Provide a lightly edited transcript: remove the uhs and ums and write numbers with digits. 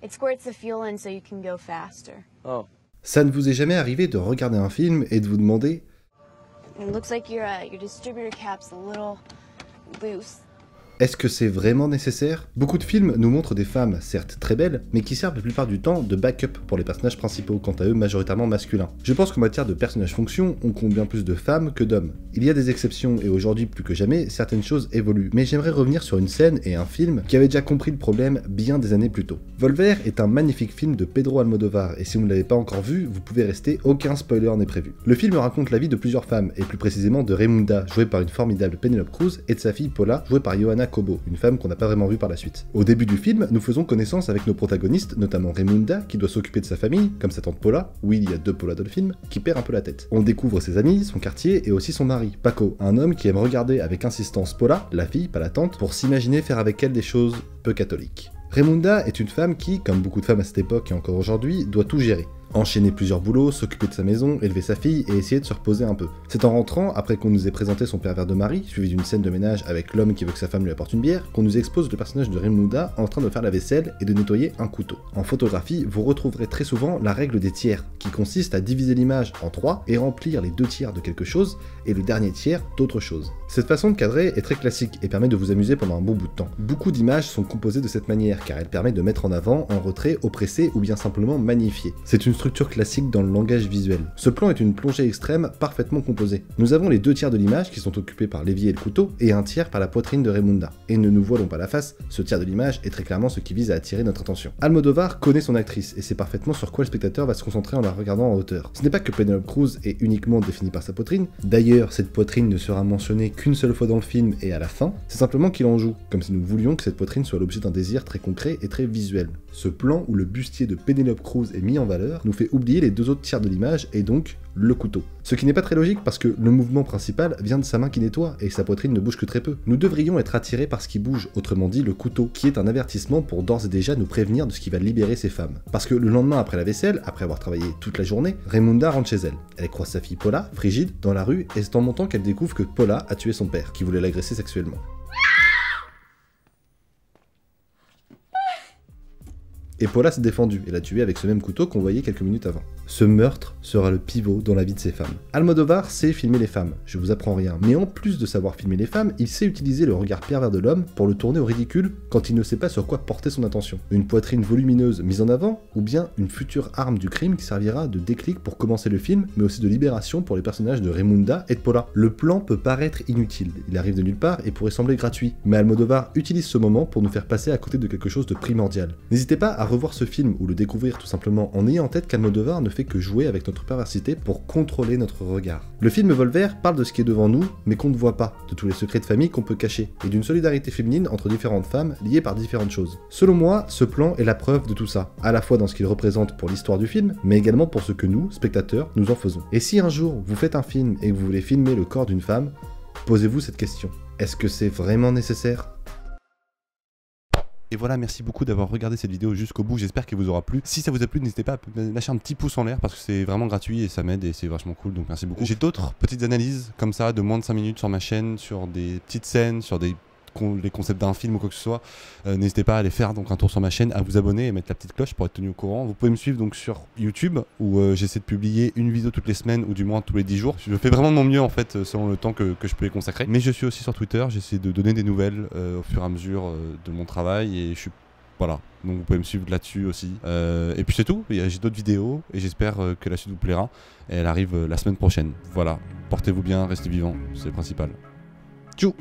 It squirts the fuel in so you can go faster. Oh. Ça ne vous est jamais arrivé de regarder un film et de vous demander It looks like your distributor cap's a little loose. est-ce que c'est vraiment nécessaire? Beaucoup de films nous montrent des femmes, certes très belles, mais qui servent la plupart du temps de backup pour les personnages principaux, quant à eux majoritairement masculins. Je pense qu'en matière de personnages-fonction, on compte bien plus de femmes que d'hommes. Il y a des exceptions, et aujourd'hui plus que jamais, certaines choses évoluent, mais j'aimerais revenir sur une scène et un film qui avait déjà compris le problème bien des années plus tôt. Volver est un magnifique film de Pedro Almodóvar, et si vous ne l'avez pas encore vu, vous pouvez rester, aucun spoiler n'est prévu. Le film raconte la vie de plusieurs femmes, et plus précisément de Raimunda, jouée par une formidable Penélope Cruz, et de sa fille Paula, jouée par Johanna Cobo, une femme qu'on n'a pas vraiment vue par la suite. Au début du film, nous faisons connaissance avec nos protagonistes, notamment Raimunda, qui doit s'occuper de sa famille, comme sa tante Paula, oui il y a deux Paula dans le film, qui perd un peu la tête. On découvre ses amis, son quartier, et aussi son mari, Paco, un homme qui aime regarder avec insistance Paula, la fille, pas la tante, pour s'imaginer faire avec elle des choses peu catholiques. Raimunda est une femme qui, comme beaucoup de femmes à cette époque et encore aujourd'hui, doit tout gérer. Enchaîner plusieurs boulots, s'occuper de sa maison, élever sa fille et essayer de se reposer un peu. C'est en rentrant, après qu'on nous ait présenté son pervers de mari, suivi d'une scène de ménage avec l'homme qui veut que sa femme lui apporte une bière, qu'on nous expose le personnage de Raimunda en train de faire la vaisselle et de nettoyer un couteau. En photographie, vous retrouverez très souvent la règle des tiers, qui consiste à diviser l'image en 3 et remplir les 2 tiers de quelque chose et le dernier tiers d'autre chose. Cette façon de cadrer est très classique et permet de vous amuser pendant un bon bout de temps. Beaucoup d'images sont composées de cette manière car elle permet de mettre en avant un retrait oppressé ou bien simplement magnifié. C'est une structure classique dans le langage visuel. Ce plan est une plongée extrême parfaitement composée. Nous avons les 2 tiers de l'image qui sont occupés par l'évier et le couteau et un tiers par la poitrine de Raimunda. Et ne nous voilons pas la face, ce tiers de l'image est très clairement ce qui vise à attirer notre attention. Almodóvar connaît son actrice et sait parfaitement sur quoi le spectateur va se concentrer en la regardant en hauteur. Ce n'est pas que Penélope Cruz est uniquement définie par sa poitrine, d'ailleurs cette poitrine ne sera mentionnée qu'une seule fois dans le film et à la fin, c'est simplement qu'il en joue, comme si nous voulions que cette poitrine soit l'objet d'un désir très concret et très visuel. Ce plan où le bustier de Penélope Cruz est mis en valeur nous fait oublier les 2 autres tiers de l'image et donc le couteau. Ce qui n'est pas très logique parce que le mouvement principal vient de sa main qui nettoie et sa poitrine ne bouge que très peu. Nous devrions être attirés par ce qui bouge, autrement dit le couteau, qui est un avertissement pour d'ores et déjà nous prévenir de ce qui va libérer ces femmes. Parce que le lendemain après la vaisselle, après avoir travaillé toute la journée, Raimunda rentre chez elle. Elle croise sa fille Paula, frigide, dans la rue et c'est en montant qu'elle découvre que Paula a tué son père, qui voulait l'agresser sexuellement. Et Paula s'est défendue et l'a tué avec ce même couteau qu'on voyait quelques minutes avant. Ce meurtre sera le pivot dans la vie de ces femmes. Almodóvar sait filmer les femmes, je vous apprends rien, mais en plus de savoir filmer les femmes, il sait utiliser le regard pervers de l'homme pour le tourner au ridicule quand il ne sait pas sur quoi porter son attention. Une poitrine volumineuse mise en avant, ou bien une future arme du crime qui servira de déclic pour commencer le film, mais aussi de libération pour les personnages de Raimunda et de Paula. Le plan peut paraître inutile, il arrive de nulle part et pourrait sembler gratuit, mais Almodóvar utilise ce moment pour nous faire passer à côté de quelque chose de primordial. N'hésitez pas à revoir ce film ou le découvrir tout simplement en ayant en tête qu'Almodóvar ne fait que jouer avec notre perversité pour contrôler notre regard. Le film Volver parle de ce qui est devant nous, mais qu'on ne voit pas, de tous les secrets de famille qu'on peut cacher, et d'une solidarité féminine entre différentes femmes liées par différentes choses. Selon moi, ce plan est la preuve de tout ça, à la fois dans ce qu'il représente pour l'histoire du film, mais également pour ce que nous, spectateurs, nous en faisons. Et si un jour vous faites un film et que vous voulez filmer le corps d'une femme, posez-vous cette question. Est-ce que c'est vraiment nécessaire ? Et voilà, merci beaucoup d'avoir regardé cette vidéo jusqu'au bout, j'espère qu'elle vous aura plu. Si ça vous a plu, n'hésitez pas à lâcher un petit pouce en l'air parce que c'est vraiment gratuit et ça m'aide et c'est vachement cool, donc merci beaucoup. J'ai d'autres petites analyses comme ça de moins de 5 minutes sur ma chaîne, sur des petites scènes, sur les concepts d'un film ou quoi que ce soit. N'hésitez pas à aller faire donc un tour sur ma chaîne, à vous abonner et mettre la petite cloche pour être tenu au courant. Vous pouvez me suivre donc sur YouTube où j'essaie de publier une vidéo toutes les semaines ou du moins tous les 10 jours. Je fais vraiment de mon mieux en fait selon le temps que je peux y consacrer. Mais je suis aussi sur Twitter, j'essaie de donner des nouvelles au fur et à mesure de mon travail et je suis... Voilà, donc vous pouvez me suivre là-dessus aussi. Et puis c'est tout, j'ai d'autres vidéos et j'espère que la suite vous plaira. Et elle arrive la semaine prochaine. Voilà, portez-vous bien, restez vivants, c'est le principal. Tchou!